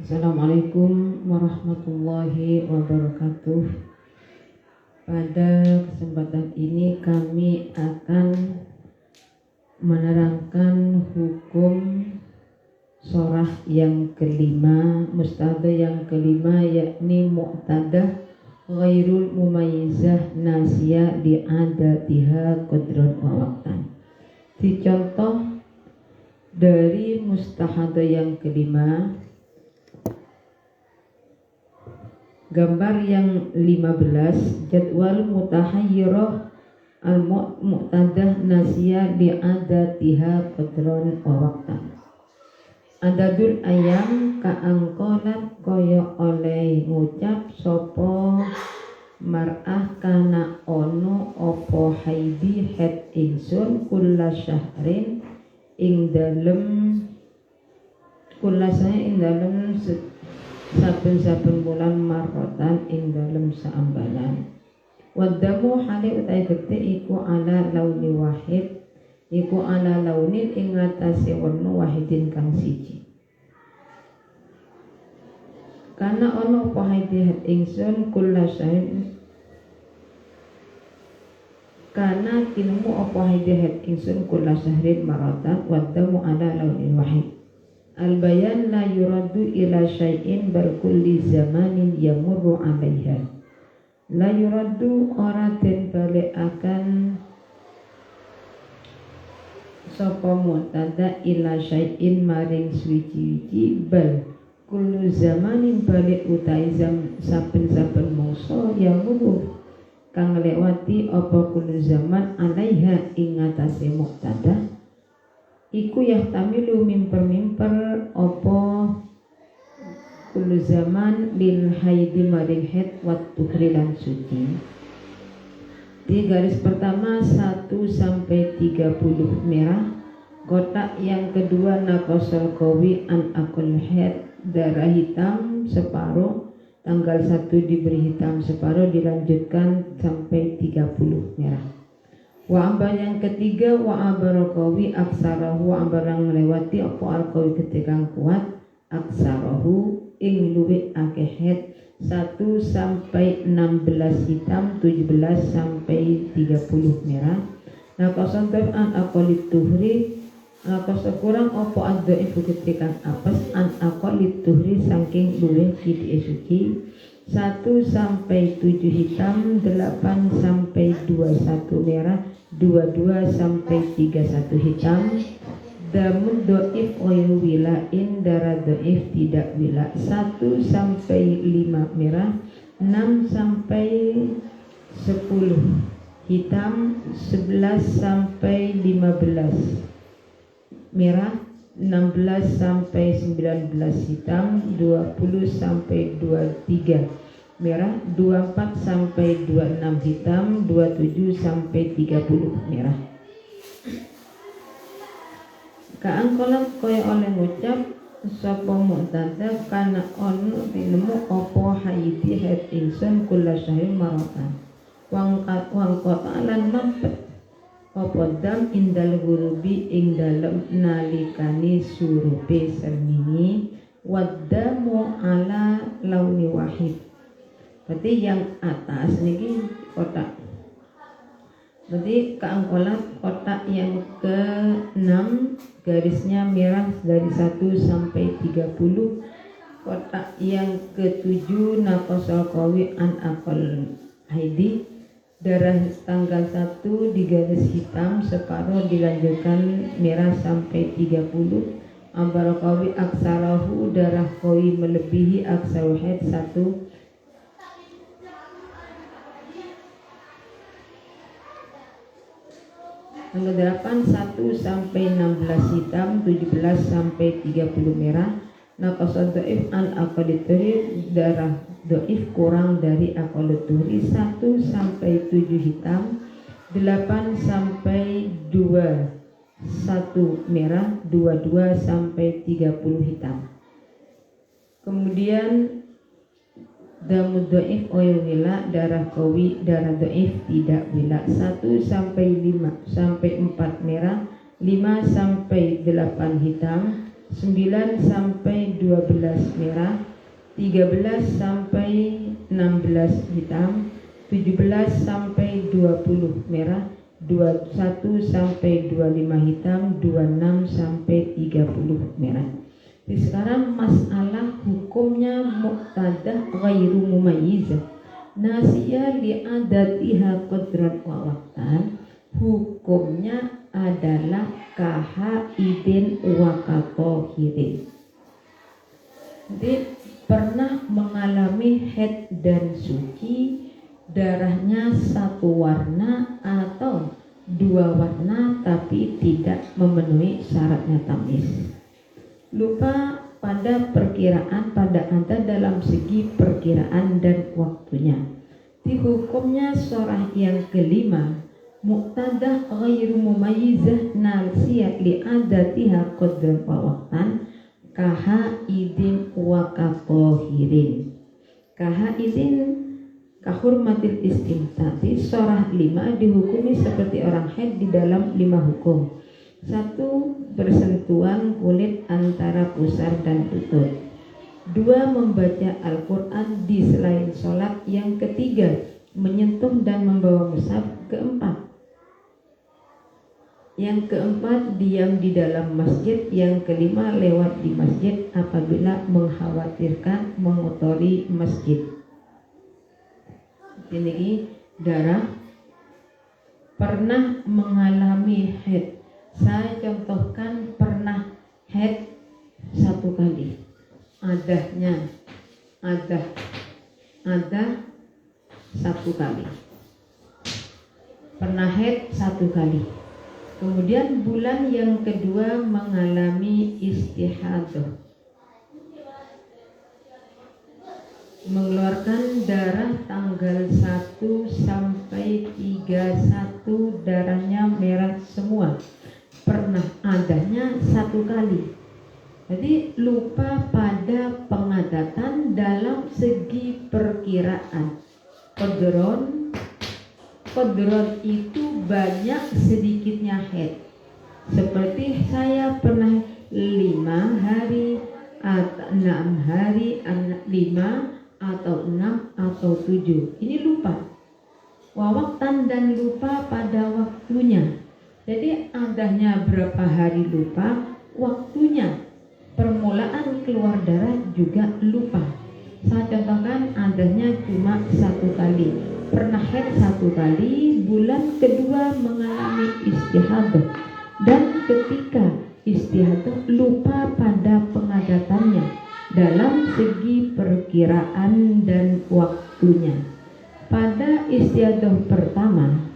Assalamualaikum warahmatullahi wabarakatuh. Pada kesempatan ini kami akan menerangkan hukum surah yang kelima, mustadah yang kelima, yakni mu'tadah ghairul mumayyizah nasiyah li'adatiha qadran wa waqtan. Dicontoh dari mustahadah yang kelima, gambar yang 15, jadwal mutahayyirah al-mu'tadah nasiyah li'adatiha qadran wa waqtan. Adadul ayam kaangkolat koyo oleh ngucap sopo mar'ah kana ono opo haidi het ingsun kulla syahrin ing dalem saben-saben bulan marotan ing dalem saambalan. Wadamu hale utai gete iku ala launi wahid, iku ala launin ing atase warna wahidin kang siji. Karena ono apa haidi ingsun kulla syahrin, karena kinemu apa haidi ingsun kulla syahrin marotan wadamu ala launin wahid. Al-bayan la yuraddu ila syai'in bal kulli zamanin yamurru alaiha. La yuraddu ora den balekaken sapa mu'tada ila syai'in maring suci-suci bal kullu zamanin balik utai saben-saben mangsa yamurru kang lewati apa kullu zaman alaiha ing atase mu'tada iku yahtamilu mimper apa kullu zaman lil haidi maring haid wa tuhri lan suci. Di garis pertama 1 sampai 30 merah, kotak yang kedua naqasal qawi an akul haid darah hitam separuh, tanggal 1 diberi hitam separuh, dilanjutkan sampai 30 merah. Wa ambar yang ketiga wa abarakawi aksarahu, wa ambar yang melewati apa alkawi ketika kuat aksarahu ing luwih akeh het 1 sampai 16 hitam, 17 sampai 30 merah. Naqasan an aqalit tuhri, naqasa kurang apa adza'ifu ketika apes an aqalit tuhri saking luwih kidi suci 1 sampai 7 hitam, 8 sampai 21 merah, 22 sampai 31 hitam. Damun do'if oil wilain, darah do'if tidak wila 1 sampai 5 merah, 6 sampai 10 hitam, 11 sampai 15 merah, 16 sampai 19 hitam, 20 sampai 23 merah, 24 sampai 26 hitam, 27 sampai 30 merah. Kaangkolan kaya oleh ngucap sapa mu'tada kana ono tinemu apa haidi haid ingsun kula syahrin maratan wang kota lan mampet apa dam indal gurubi ing dalem nalikani surupe sermini wadamu ala launi wahid. Berarti yang atas niki kotak, berarti keangkolan kotak yang ke-6 garisnya merah dari 1 sampai 30. Kotak yang ke-7 naqasal qawi an aqal haidi, darah tanggal 1 digaris hitam separuh, dilanjutkan merah sampai 30. Ambar qawi aksarahu, darah qawi melebihi aksar haid 1. Tanggal 8 1 sampai 16 hitam, 17 sampai 30 merah. Naqasad dhaif an aqalituri, darah dhaif kurang dari aqalituri 1 sampai 7 hitam, 8 sampai 21 merah, 22 sampai 30 hitam. Kemudian damu dhaif oil wila, darah qawi, darah dhaif tidak wila 1 sampai 5 sampai 4 merah, 5 sampai 8 hitam, 9 sampai 12 merah, 13 sampai 16 hitam, 17 sampai 20 merah, 21 sampai 25 hitam, 26 sampai 30 merah. Jadi sekarang masalah hukumnya muqtadah ghairu mumayyizah. Nasiyah li'adatiha qadran wa waqtan. Hukumnya adalah kahaidin wa katohirin. Jadi pernah mengalami haid dan suci, darahnya satu warna atau dua warna tapi tidak memenuhi syaratnya tamyiz. Lupa pada perkiraan pada Anda dalam segi perkiraan dan waktunya. Di hukumnya surah yang kelima, muqtadah ghairu mumayyizah nasiyah li'adatiha qadran wa waqtan kahaidin wa katohirin. Kahaidin kahurmatil istimtati, surah 5 dihukumi seperti orang haid di dalam 5 hukum. 1. Bersentuhan kulit antara pusar dan lutut. 2. Membaca Al-Quran di selain sholat. Yang ketiga, menyentuh dan membawa mushaf. Yang keempat, diam di dalam masjid. Yang kelima, lewat di masjid apabila mengkhawatirkan mengotori masjid. Ini darah pernah mengalami haid. Saya contohkan pernah haid 1 kali. Ada 1 kali. Pernah haid 1 kali. Kemudian bulan yang kedua mengalami istihadah, mengeluarkan darah tanggal 1 sampai 31, darahnya merah semua. Pernah adanya 1 kali. Jadi lupa pada pengadatan dalam segi perkiraan. Qadron itu banyak sedikitnya haid. Seperti saya pernah 5 hari atau 6 hari, 5 atau 6 atau 7. Ini lupa. Wawaktan dan lupa pada waktunya. Jadi adanya berapa hari lupa, waktunya. Permulaan keluar darah juga lupa. Saya contohkan adanya cuma 1 kali. Pernah haid 1 kali, bulan kedua mengalami istihadah. Dan ketika istihadah lupa pada pengadatannya dalam segi perkiraan dan waktunya. Pada istihadah pertama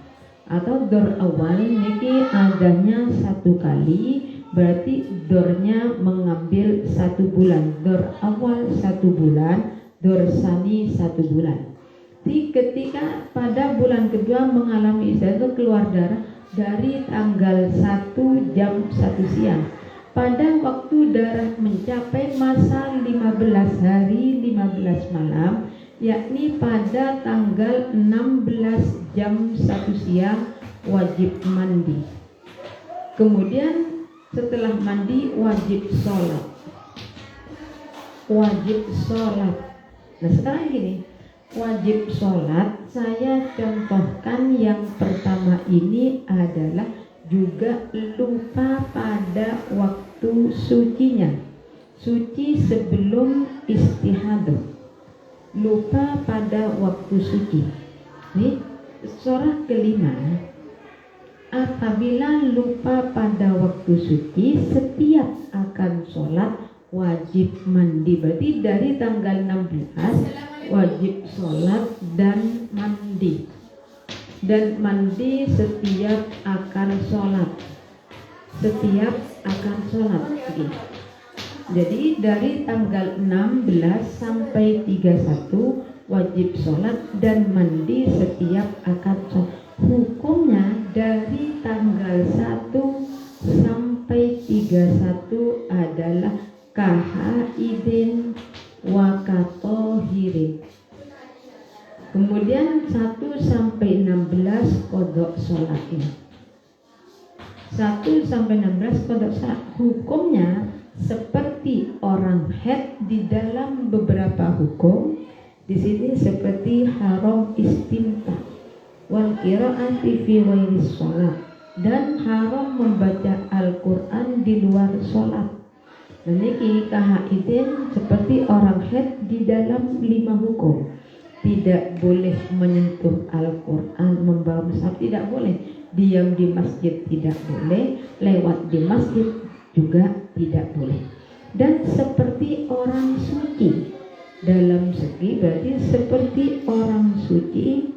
atau dor awal niki adanya 1 kali, berarti dornya mengambil 1 bulan. Dor awal 1 bulan, dor sani 1 bulan. Jadi ketika pada bulan kedua mengalami istihadah keluar darah dari tanggal 1 jam 1 siang. Pada waktu darah mencapai masa 15 hari 15 malam, yakni pada tanggal 16 jam 1 siang wajib mandi. Kemudian setelah mandi wajib sholat. Nah sekarang gini, wajib sholat saya contohkan yang pertama ini adalah juga lupa pada waktu sucinya. Suci sebelum istihadah. Lupa pada waktu suci. Ini surah kelima. Apabila lupa pada waktu suci, setiap akan sholat wajib mandi. Berarti dari tanggal 16 wajib sholat dan mandi. Dan mandi setiap akan sholat. Jadi dari tanggal 16 sampai 31 wajib sholat dan mandi setiap akan sholat. Hukumnya dari tanggal 1 sampai 31 adalah kahaidin wa katohirin. Kemudian 1 sampai 16 kodok sholatnya. 1 sampai 16 kodok sholat. Hukumnya seperti orang haid di dalam beberapa hukum. Di sini seperti haram istimta wal qiraati fi ghairi shalat, dan haram membaca Al-Qur'an di luar sholat. Niki kahaidin seperti orang haid di dalam 5 hukum. Tidak boleh menyentuh Al-Qur'an, membawa mushaf tidak boleh, diam di masjid tidak boleh, lewat di masjid juga tidak boleh. Dan seperti orang suci, dalam segi berarti seperti orang suci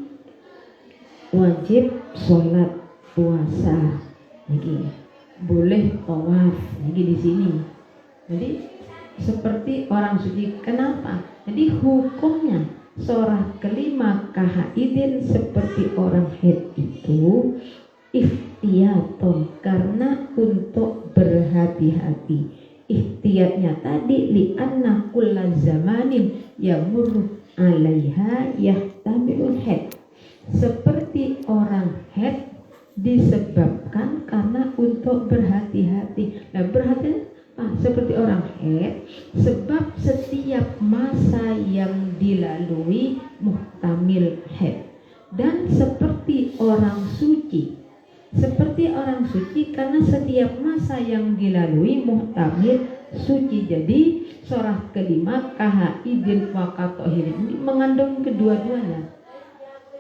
wajib sholat, puasa, niki boleh tawaf, niki di sini. Jadi seperti orang suci. Kenapa? Jadi hukumnya surah kelima kahaidin seperti orang haid itu ihtiyatun, karena untuk berhati-hati. Ihtiyatnya tadi li'anna kulla zamanin yamurru alaiha yahtamilul haid, seperti orang haid disebabkan karena untuk berhati-hati. Nah, berhati seperti orang haid sebab setiap masa yang dilalui muhtamil haid. Dan seperti orang suci, seperti orang suci karena setiap masa yang dilalui muhtamil suci. Jadi surah kelima kahaidin wa qatohirin ini mengandung kedua-duanya.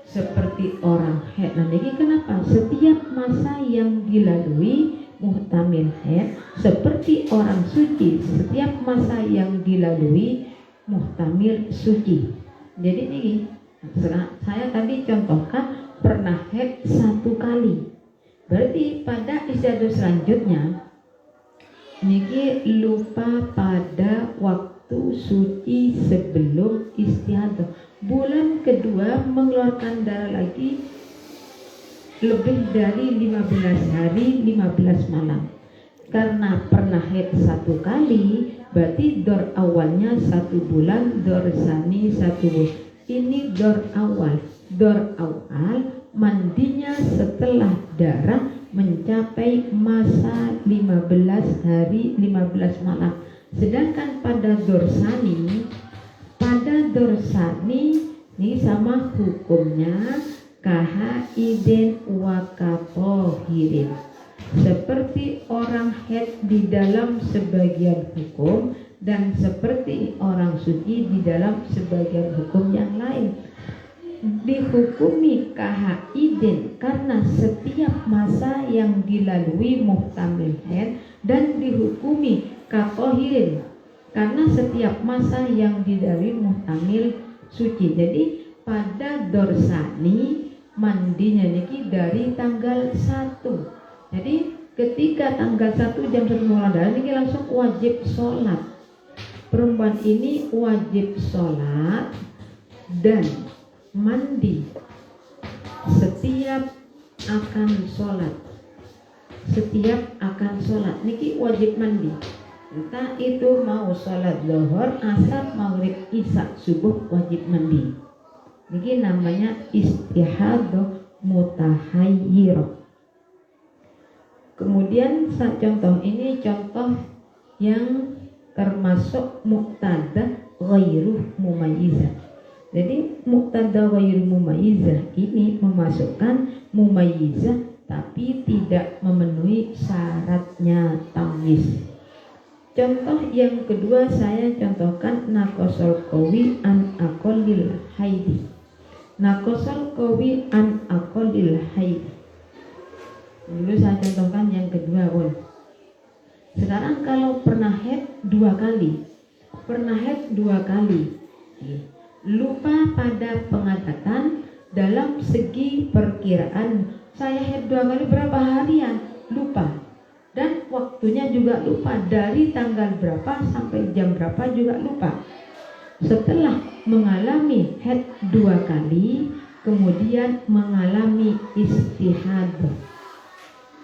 Seperti orang haid. Nah, ini kenapa? Setiap masa yang dilalui muhtamil haid, seperti orang suci setiap masa yang dilalui muhtamil suci. Jadi ini saya tadi contohkan pernah haid 1 kali. Berarti pada istiadah selanjutnya niki lupa pada waktu suci sebelum istiadah. Bulan kedua mengeluarkan darah lagi lebih dari 15 hari 15 malam. Karena pernah haid 1 kali, berarti dor awalnya 1 bulan, dor sani 1 bulan. Ini dor awal. Dor awal mandinya setelah darah mencapai masa 15 hari 15 malam. Sedangkan pada dorsani ini sama hukumnya kahaidin wa qatohirin, seperti orang haid di dalam sebagian hukum dan seperti orang suci di dalam sebagian hukum yang lain. Dihukumi kahaidin karena setiap masa yang dilalui muhtamil haid, dan dihukumi qatohirin karena setiap masa yang dilalui muhtamil suci. Jadi pada dorsani mandinya niki dari tanggal 1. Jadi ketika tanggal 1 jam 1 mulai darah niki langsung wajib sholat. Perempuan ini wajib sholat dan mandi setiap akan sholat. Setiap akan sholat niki wajib mandi. Entah itu mau sholat zuhur, asar, maghrib, isya, subuh wajib mandi. Niki namanya istihadah mutahayyirah. Kemudian contoh ini contoh yang termasuk muqtada ghairu mumayyizah. Jadi muqtada ghairu mumayyizah ini memasukkan mumayyizah tapi tidak memenuhi syaratnya tamyiz. Contoh yang kedua saya contohkan naqasal qawi an aqallil haidi. Naqasal qawi an aqallil haidi. Dulu saya contohkan yang kedua, Bun. Sekarang kalau pernah haid 2 kali. Pernah haid 2 kali. Lupa pada pengadatan dalam segi perkiraan. Saya haid 2 kali berapa harian? Lupa. Dan waktunya juga lupa, dari tanggal berapa sampai jam berapa juga lupa. Setelah mengalami haid 2 kali, kemudian mengalami istihadah.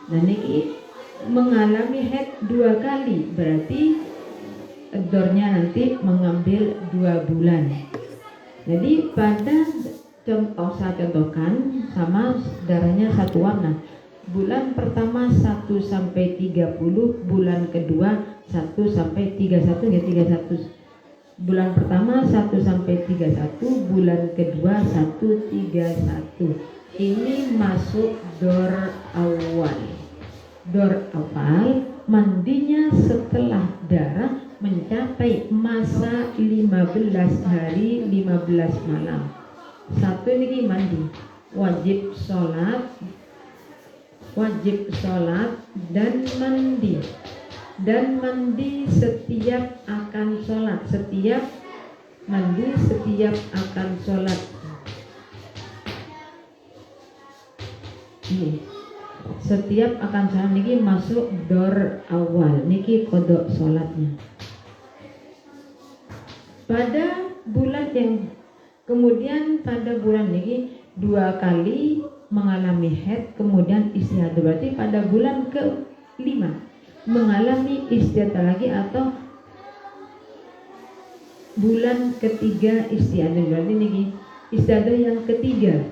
Nah niki mengalami haid 2 kali, berarti dornya nanti mengambil 2 bulan. Jadi pada contoh saya contohkan sama darahnya satu warna. Bulan pertama 1 sampai 30, bulan kedua 1 sampai 31 ya 31. Bulan pertama 1 sampai 31, bulan kedua 1 31. Ini masuk dor awal. Dor awal mandinya setelah darah mencapai masa 15 hari 15 malam. Satu ini mandi, wajib sholat dan mandi setiap akan sholat, setiap akan sholat. Ini setiap akan sholat niki masuk dor awal, niki kodok sholatnya. Pada bulan yang kemudian pada bulan niki 2 kali mengalami haid kemudian istihadah, berarti pada bulan ke-5 mengalami istihadah lagi atau bulan ketiga istihadah, berarti niki istihadah yang ketiga.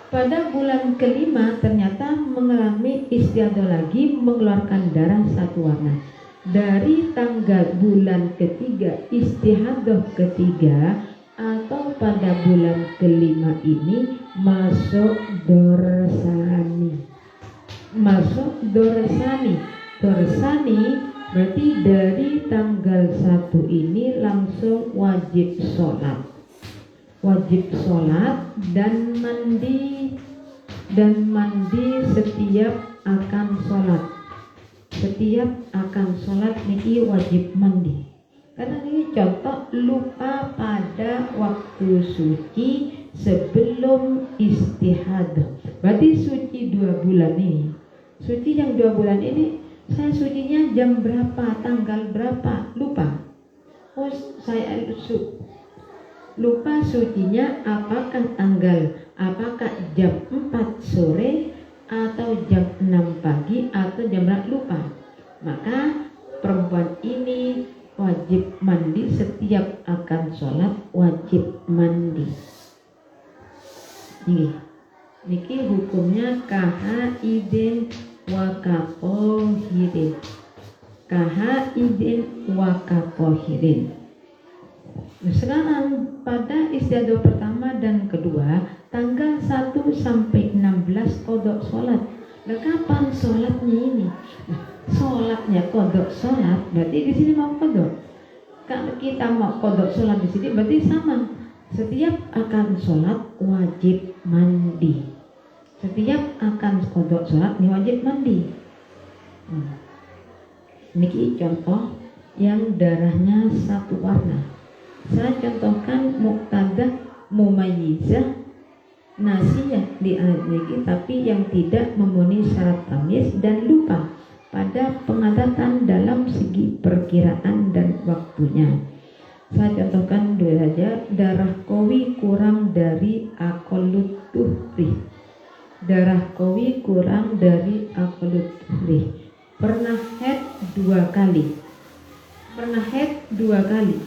Pada bulan ke-5 ternyata mengalami istihadah lagi, mengeluarkan darah satu warna. Dari tanggal bulan ketiga istihadah ketiga atau pada bulan ke-5 ini masuk dorsani. Dorsani berarti dari tanggal 1 ini langsung wajib sholat dan mandi setiap akan sholat niki wajib mandi. Karena ini contoh lupa pada waktu suci sebelum istihadah. Berarti suci 2 bulan ini. Suci yang 2 bulan ini saya sucinya jam berapa, tanggal berapa, lupa. Oh, saya lupa sucinya apakah jam 4 sore atau jam 6 pagi atau jam berapa, lupa. Maka perempuan ini wajib mandi setiap akan sholat, wajib mandi. Niki hukumnya kahaidin wa katohirin. Sekarang pada istiadah pertama dan kedua tanggal 1 sampai 16 kodok sholat. Nah, kapan sholatnya ini? Sholatnya kodok sholat, berarti di sini mau kodok. Kalau kita mau kodok sholat di sini berarti sama. Setiap akan sholat wajib mandi. Setiap akan kodok sholat ini wajib mandi. Ini contoh yang darahnya satu warna. Saya contohkan muqtadah, mumayyizah, nasiyah di ayat ini, tapi yang tidak memenuhi syarat tamyiz dan lupa pada pengadatan dalam segi perkiraan dan waktunya. Saya contohkan dulu saja, darah qawi kurang dari aqallut tuhri. Darah qawi kurang dari aqallut tuhri. Pernah haid 2 kali.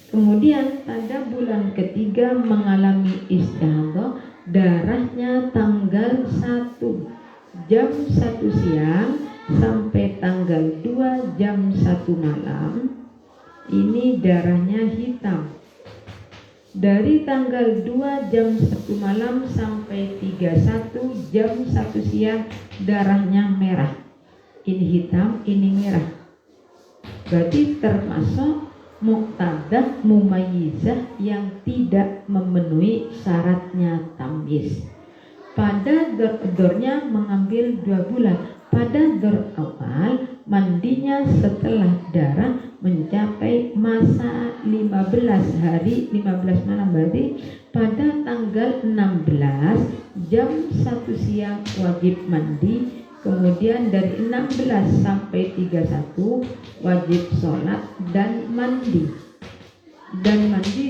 Kemudian pada bulan ketiga mengalami istihadah, darahnya tanggal 1 jam 1 siang sampai tanggal 2 jam 1 malam. Ini darahnya hitam. Dari tanggal 2 jam 1 malam sampai 31 jam 1 siang darahnya merah. Ini hitam, ini merah. Berarti termasuk muqtadah mumayyizah yang tidak memenuhi syaratnya tamyiz. Pada dornya mengambil 2 bulan. Pada dor awal mandinya setelah darah mencapai masa 15 hari 15 malam, berarti pada tanggal 16 jam 1 siang wajib mandi. Kemudian dari 16 sampai 31 wajib sholat dan mandi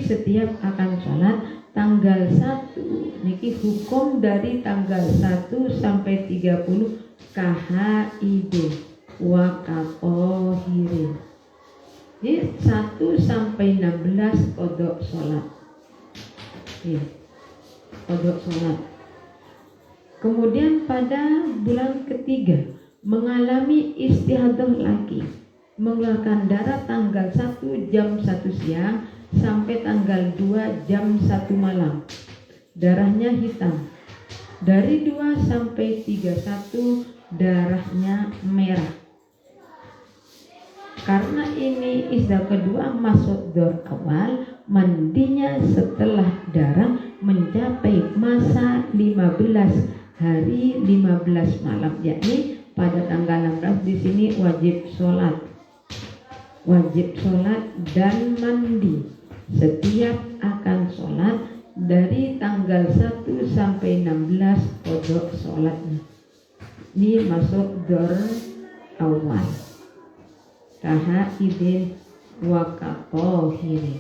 setiap akan sholat. Tanggal 1 niki hukum dari tanggal 1 sampai 30 kahaidu wa katohirin. Jadi 1 sampai 16 kodok sholat. Kodok sholat. Kemudian pada bulan ketiga mengalami istihadah lagi, mengeluarkan darah tanggal 1 jam 1 siang sampai tanggal 2 jam 1 malam. Darahnya hitam. Dari 2 sampai 31 darahnya merah. Karena ini isdah kedua masuk dor awal, mandinya setelah darah mencapai masa 15 hari 15 malam, yakni pada tanggal 16 di sini wajib sholat dan mandi. Setiap akan sholat dari tanggal 1 sampai 16 kodok sholatnya. Ini masuk dor awal. Kahaidin wakatohiri.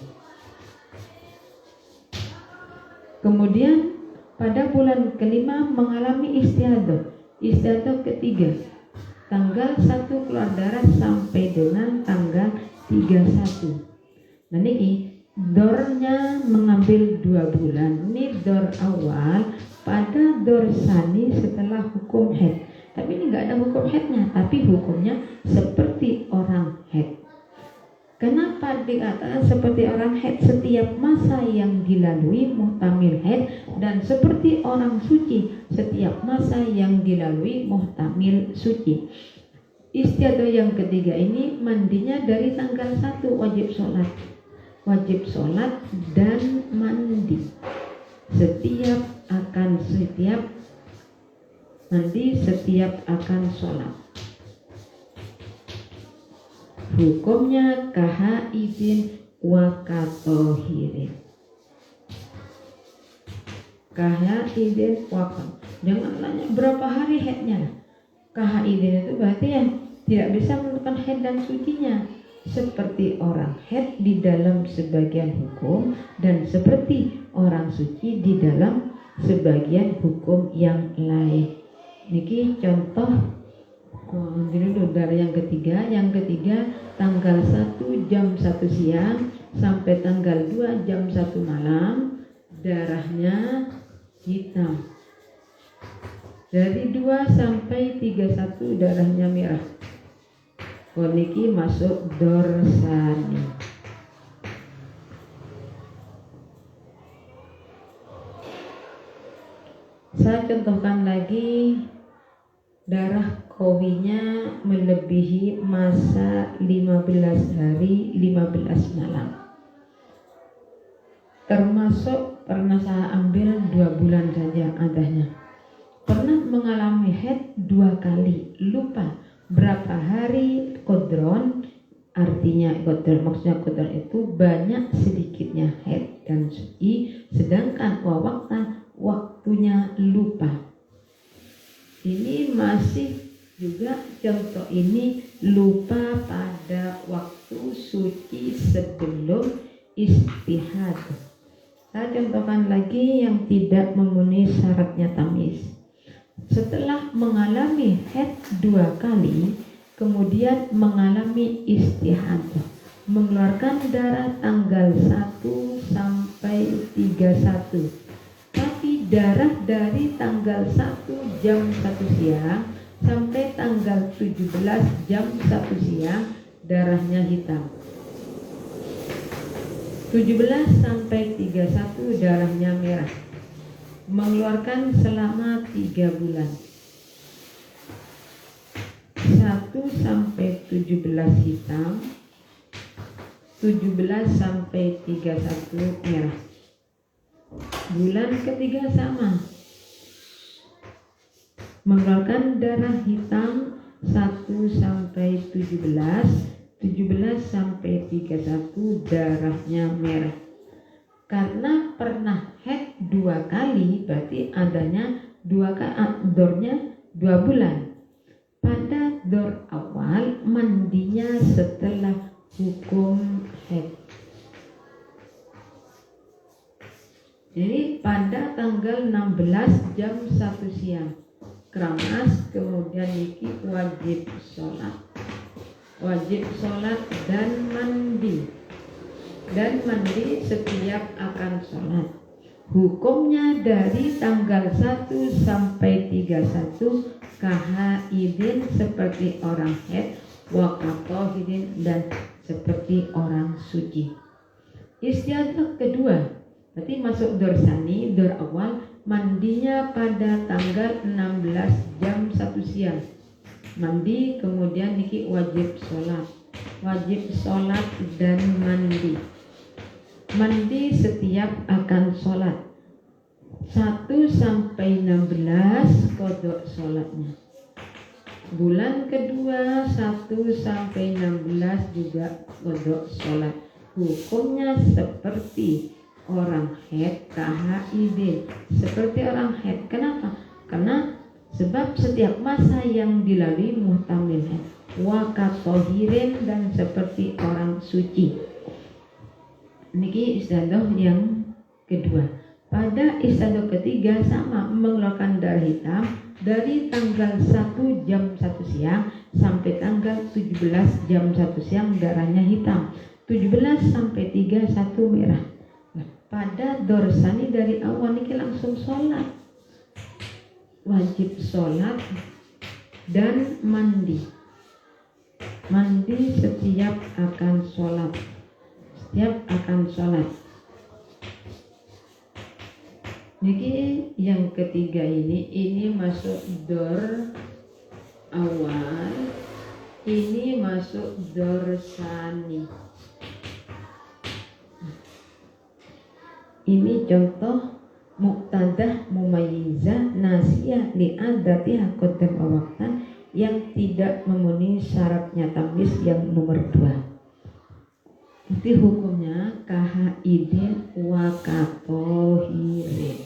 Kemudian pada bulan kelima mengalami istihadah. Istihadah ketiga, tanggal 1 keluar darah sampai dengan tanggal 31. Nah ini dornya mengambil 2 bulan. Ini dor awal, pada dor sani setelah hukum haid. Tapi ini nggak ada hukum haidnya, tapi hukumnya seperti orang haid. Kenapa dikatakan seperti orang haid? Setiap masa yang dilalui muhtamil haid, dan seperti orang suci setiap masa yang dilalui muhtamil suci. Istiadah yang ketiga ini mandinya dari tanggal 1 wajib sholat dan mandi. Setiap akan sholat. Hukumnya kahaidin wakatohirin. Kahaidin wakatohirin. Jangan tanya berapa hari haidnya. Kahaidin itu berarti yang tidak bisa menentukan haid dan sucinya. Seperti orang haid di dalam sebagian hukum dan seperti orang suci di dalam sebagian hukum yang lain. Niki contoh dulu dari yang ketiga. Yang ketiga tanggal 1 jam 1 siang sampai tanggal 2 jam 1 malam darahnya hitam. Dari 2 sampai 31 darahnya merah. Niki masuk dorsani. Saya contohkan lagi. Darah kowinya melebihi masa 15 hari 15 malam. Termasuk pernah saya ambil 2 bulan saja adanya. Pernah mengalami haid 2 kali, lupa berapa hari kodron. Artinya kodron, maksudnya kodron itu banyak sedikitnya haid dan suci, sedangkan waktunya lupa. Ini masih juga contoh ini lupa pada waktu suci sebelum istihad. Saya contohkan lagi yang tidak memenuhi syaratnya tamyiz. Setelah mengalami haid 2 kali, kemudian mengalami istihad, mengeluarkan darah tanggal 1 sampai 31. Tapi darah dari tanggal 1 jam 1 siang sampai tanggal 17 jam 1 siang darahnya hitam. 17 sampai 31 darahnya merah. Mengeluarkan selama 3 bulan. 1 sampai 17 hitam, 17 sampai 31 merah. Bulan ketiga sama, mengeluarkan darah hitam 1 sampai 17, 17 sampai 31 darahnya merah. Karena pernah haid 2 kali, berarti adanya 2 kali, dornya 2 bulan. Pada dor awal mandinya setelah hukum haid. Jadi pada tanggal 16 jam 1 siang keramas, kemudian niki wajib sholat dan mandi setiap akan sholat. Hukumnya dari tanggal 1 sampai 31 kahaidin seperti orang haid, wa katohidin dan seperti orang suci. Istiadah kedua, berarti masuk dor sani, dor awal, mandinya pada tanggal 16 jam 1 siang. Mandi, kemudian niki wajib sholat dan mandi. Mandi setiap akan sholat 1 sampai 16 kodok sholatnya. Bulan kedua 1 sampai 16 juga kodok sholat. Hukumnya seperti orang haid kahaidin, seperti orang haid. Kenapa? Karena sebab setiap masa yang dilalui muhtamil haid, wa katohirin dan seperti orang suci. Niki istiadah yang kedua. Pada istiadah ketiga sama, mengeluarkan darah hitam dari tanggal 1 jam 1 siang sampai tanggal 17 jam 1 siang darahnya hitam. 17 sampai 31 merah. Pada dorsani dari awal niki langsung sholat, wajib sholat dan mandi setiap akan sholat. Jadi yang ketiga ini masuk dor awal, ini masuk dorsani. Ini contoh muqtadah mumayyizah nasiyah li'adatiha qaddam awaktan yang tidak memenuhi syaratnya tamyiz yang nomor 2. Itu hukumnya kahaidin wa katohirin.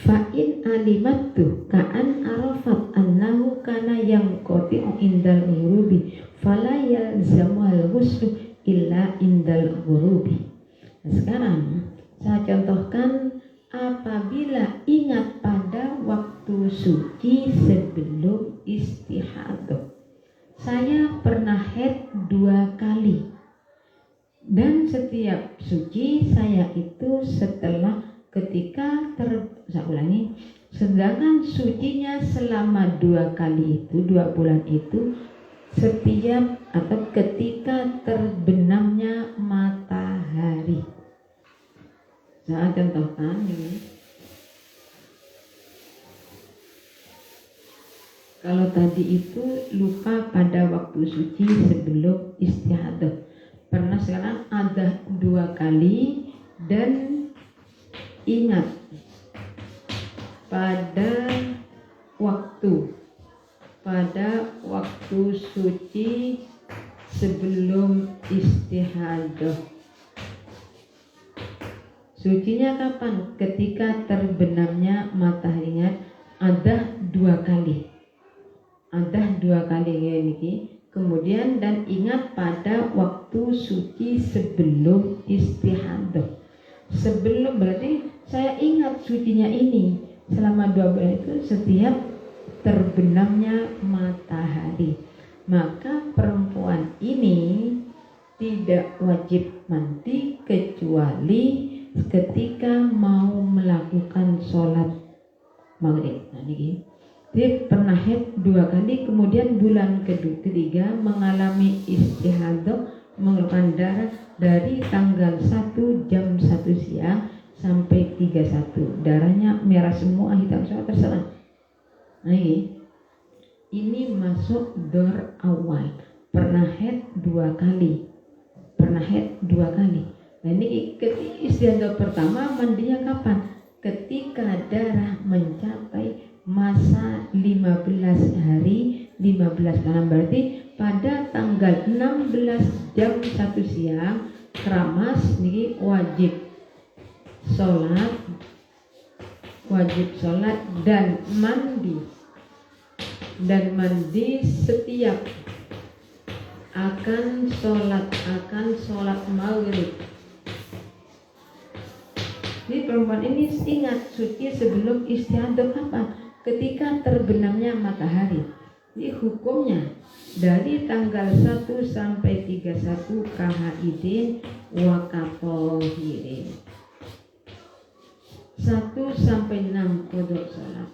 Fa'in alimatu ka'an arafat annahu kana yang qati'u indal ghurubi fala yalzamu al-ghuslu illa indal ghurubi. Nah, sekarang saya contohkan apabila ingat pada waktu suci sebelum istihadah. Saya pernah haid 2 kali dan setiap suci saya itu setelah sedangkan sucinya selama 2 kali itu 2 bulan itu setiap atau ketika terbenamnya matahari. Saya contohkan ini. Kalau tadi itu lupa pada waktu suci sebelum istihadah. Pernah, sekarang ada 2 kali dan ingat pada waktu suci sebelum istihadah. Sucinya kapan? Ketika terbenamnya matahari. Ingat ada 2 kali. Ini. Kemudian dan ingat pada waktu suci sebelum istihadah. Sebelum berarti saya ingat sucinya ini selama 2 bulan itu setiap terbenamnya matahari. Maka perempuan ini tidak wajib mandi kecuali ketika mau melakukan sholat maghrib. Nah, ini dia pernah haid 2 kali, kemudian bulan ketiga mengalami istihadah, mengeluarkan darah dari tanggal 1 jam 1 siang sampai 31. Darahnya merah semua, hitam semua, terserah. Nah, ini masuk dor awal. Pernah haid 2 kali. Nah, ini istiadah pertama mandinya kapan? Ketika darah mencapai masa 15 hari 15 malam, berarti pada tanggal 16 jam 1 siang keramas ini wajib sholat dan mandi setiap akan sholat maghrib. Jadi perempuan ini ingat suci sebelum istihadah kapan? ketika terbenamnya matahari. Ini hukumnya dari tanggal 1 sampai 31 kahaidin wa katohirin. 1 sampai 6 kodok sholat,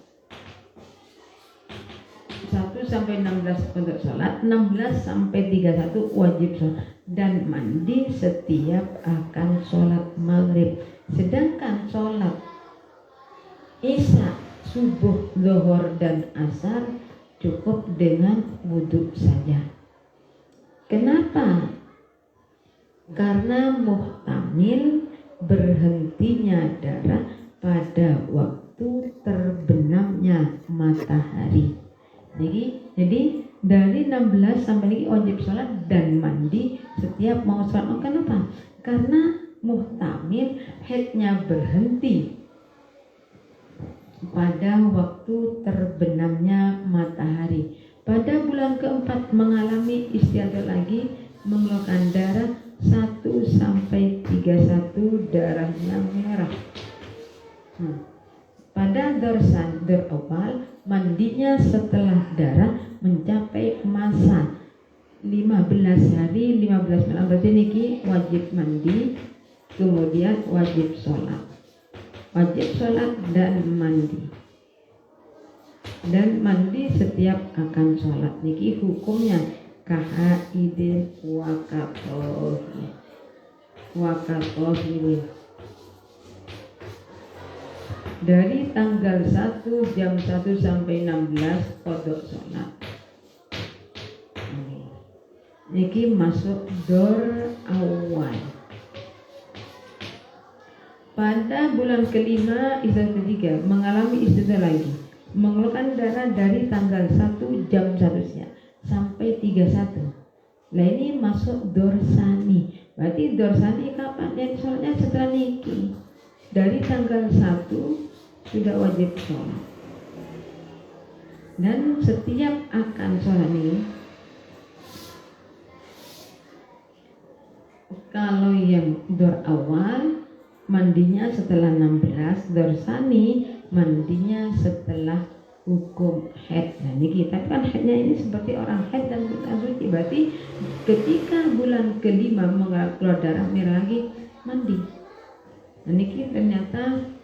1 sampai 16 kodok sholat, 16 sampai 31 wajib sholat dan mandi setiap akan sholat maghrib. Sedangkan sholat isya, subuh, zuhur dan asar cukup dengan wudhu saja. Kenapa? Karena muhtamil berhentinya darah pada waktu terbenamnya matahari. Jadi dari 16 sampai lagi wajib sholat dan mandi setiap mau sholat. Kenapa? Karena muhtamil haidnya berhenti pada waktu terbenamnya matahari. Pada bulan keempat mengalami istiadah lagi, mengeluarkan darah 1 sampai 31 darahnya merah. Pada dorsan awal mandinya setelah darah mencapai masa 15 hari 15 malam, berarti niki wajib mandi, kemudian wajib sholat dan mandi setiap akan sholat. Niki hukumnya kahaidin wakatohirin. Dari tanggal 1 jam 1 sampai 16 kodok sholat. Niki masuk dor awal. Pada bulan kelima istiadah ketiga mengalami istiadah lagi, mengeluarkan darah dari tanggal 1 jam 1 siang sampai 31. Nah ini masuk dorsani. Berarti dorsani kapan? Yang sholatnya setelah niki. Dari tanggal 1 sudah wajib sholat. Dan setiap akan sholat ini, kalau yang dor awal mandinya setelah 16, dorsani mandinya setelah hukum haid. Nah ini kita kan haidnya ini seperti orang haid dan bukan suci. Berarti ketika bulan kelima keluar darah merah lagi mandi. Nah ini ternyata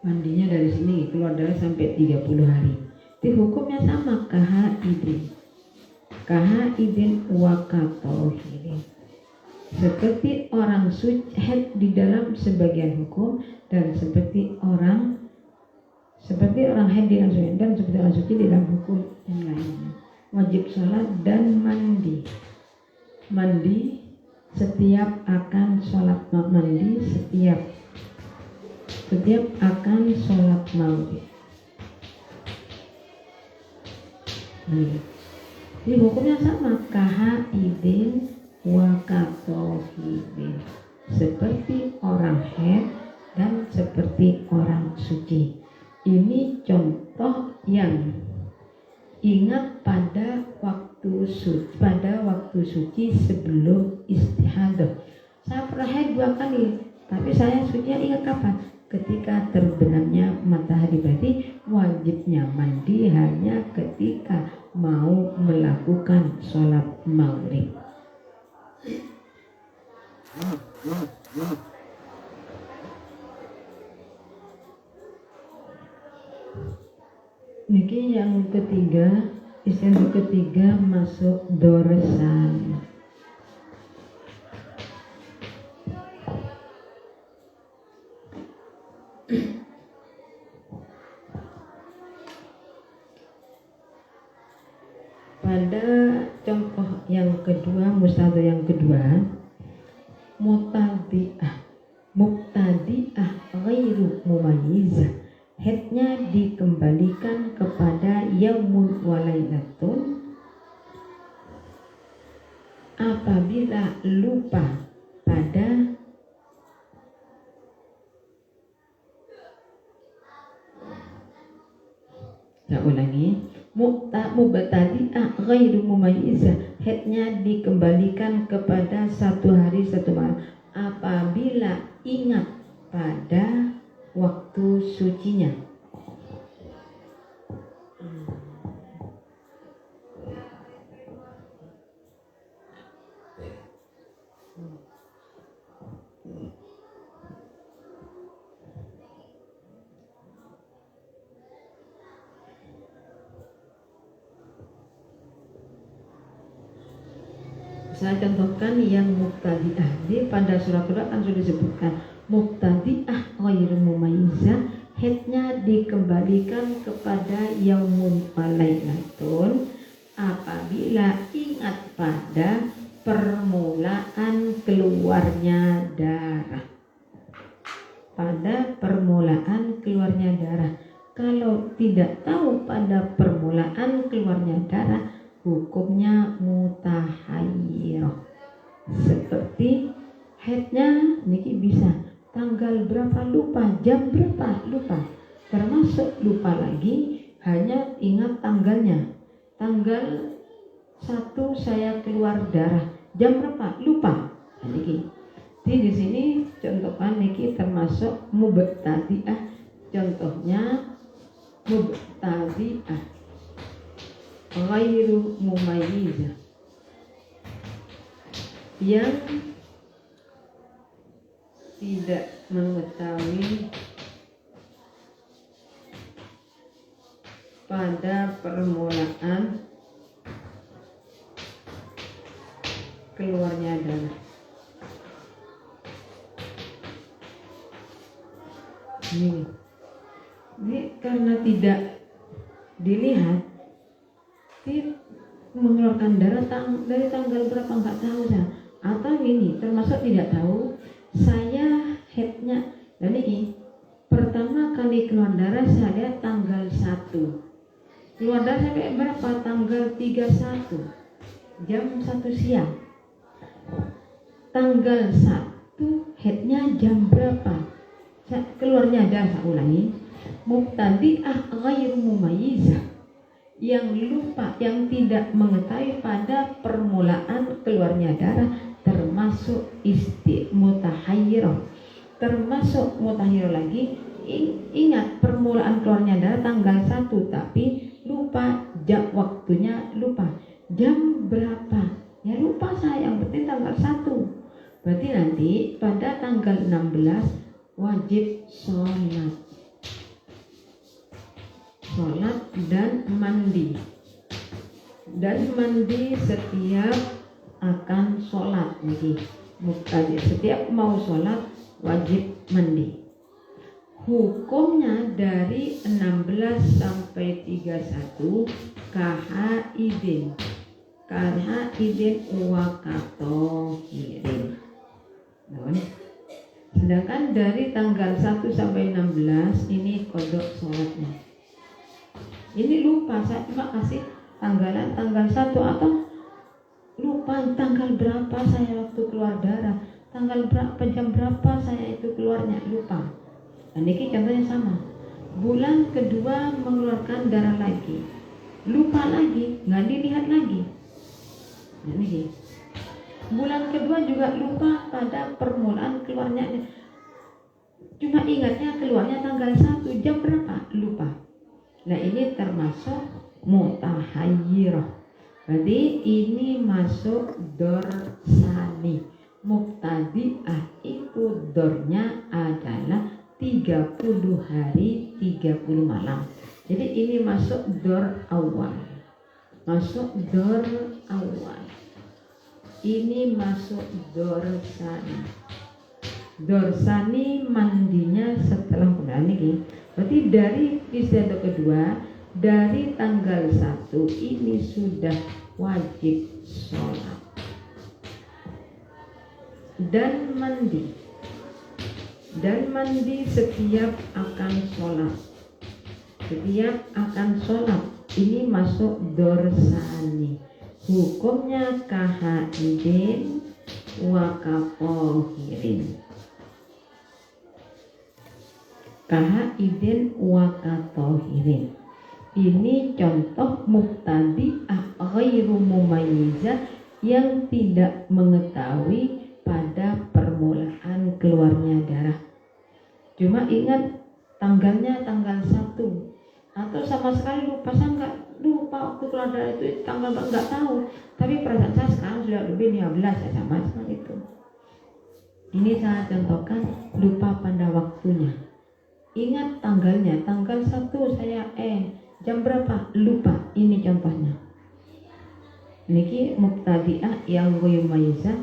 mandinya dari sini keluar darah sampai 30 hari. Itu hukumnya sama kahaidin wakatohirin. Seperti orang suci haid di dalam sebagian hukum dan seperti orang haid di dalam suci dan seperti orang suci di dalam hukum yang lainnya. Wajib sholat dan mandi setiap akan sholat mandi setiap akan sholat maghrib. Ini hukumnya sama kahaidin wakatohirin, seperti orang haid dan seperti orang suci. Ini contoh yang ingat pada waktu suci sebelum istihadah. Saya pernah haid 2 kali, tapi saya sucinya ingat kapan? Ketika terbenamnya matahari. Berarti wajibnya mandi hanya ketika mau melakukan sholat maghrib. Niki yang ketiga, istilah ketiga masuk dorsan. Pada contoh yang kedua, mustahadah yang kedua, mubtadi'ah ghairu mumayyizah, haidnya dikembalikan kepada yaumun walailatun apabila lupa pada mubtadi'ah ghairu mumayyizah, haidnya dikembalikan kepada 1 hari 1 malam apabila ingat pada waktu sucinya. Saya contohkan yang mubtadi'ah. Di pada surah Qur'an kan sudah disebutkan mubtadi'ah ghairu mumayyizah, headnya dikembalikan kepada yaumun walailatun apabila ingat pada permulaan keluarnya darah. Pada permulaan keluarnya darah. Kalau tidak tahu pada permulaan keluarnya darah, hukumnya mutahayyirah. Seperti headnya niki bisa tanggal berapa lupa, jam berapa lupa, termasuk lupa lagi hanya ingat tanggalnya. Tanggal 1 saya keluar darah, jam berapa lupa. Niki. Jadi di sini contohkan niki termasuk mubtadi'ah. Contohnya mubtadi'ah ghairu mumayyizah yang tidak mengetahui pada permulaan keluarnya darah. Ini karena tidak dilihat, mengeluarkan darah dari tanggal berapa nggak tahu saya. Atau ini termasuk tidak tahu saya headnya. Dan ini pertama kali keluar darah saya lihat tanggal 1. Keluar darah sampai berapa? Tanggal 31 jam 1 siang. Tanggal 1 headnya jam berapa? Keluarnya darah, saya ulangi. Mubtadi'ah ghairu mumayyizah yang lupa, yang tidak mengetahui pada permulaan keluarnya darah, termasuk mutahayyirah. Termasuk mutahayyirah lagi, ingat permulaan keluarnya darah tanggal 1 tapi lupa jam waktunya, lupa jam berapa, ya lupa saya, yang penting tanggal 1. Berarti nanti pada tanggal 16 wajib sholat dan mandi setiap akan sholat. Setiap mau sholat wajib mandi. Hukumnya dari 16 sampai 31 kahaidin wa katohirin. Sedangkan dari tanggal 1 sampai 16 ini kodok sholatnya. Ini lupa, saya cuma kasih tanggalan tanggal 1 atau lupa tanggal berapa saya waktu keluar darah, tanggal berapa, jam berapa saya itu keluarnya, lupa. Dan ini contohnya sama. Bulan kedua mengeluarkan darah lagi, lupa lagi, nggak dilihat lagi. Nah, ini. Bulan kedua juga lupa pada permulaan keluarnya, cuma ingatnya keluarnya tanggal 1, jam berapa, lupa. Nah ini termasuk mutahayyirah. Berarti ini masuk dorsani. Mubtadi'ah itu dornya adalah 30 hari 30 malam. Jadi ini masuk dor awal. Masuk dor awal. Ini masuk dorsani. Dorsani mandinya setelah bulan ini. Berarti dari istiadah kedua, dari tanggal 1 ini sudah wajib sholat dan mandi setiap akan sholat. Setiap akan sholat ini masuk dorsani. Hukumnya kahaidin wa katohirin. Kahaidin wa katohirin. Ini contoh mubtadi'ah ghairu mumayyizah yang tidak mengetahui pada permulaan keluarnya darah. Cuma ingat tanggalnya tanggal 1 atau sama sekali lupa, saya nggak lupa waktu keluar darah itu tanggal nggak tahu, tapi perasaan saya sekarang sudah lebih 15 ya sama itu. Ini saya contohkan lupa pada waktunya. Ingat tanggalnya, tanggal 1 saya jam berapa? Lupa. Ini contohnya. Niki mubtadi'ah yang ghayumayizah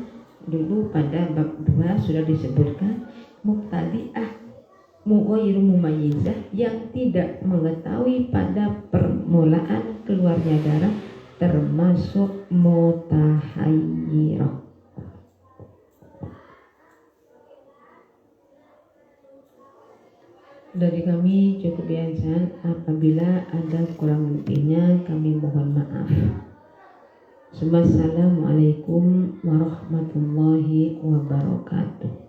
dulu pada bab 2 sudah disebutkan. Mubtadi'ah ghairu mumayyizah yang tidak mengetahui pada permulaan keluarnya darah termasuk mutahayyirah. Dari kami cukup ya insan, apabila ada kurang lebihnya kami mohon maaf. Assalamualaikum warahmatullahi wabarakatuh.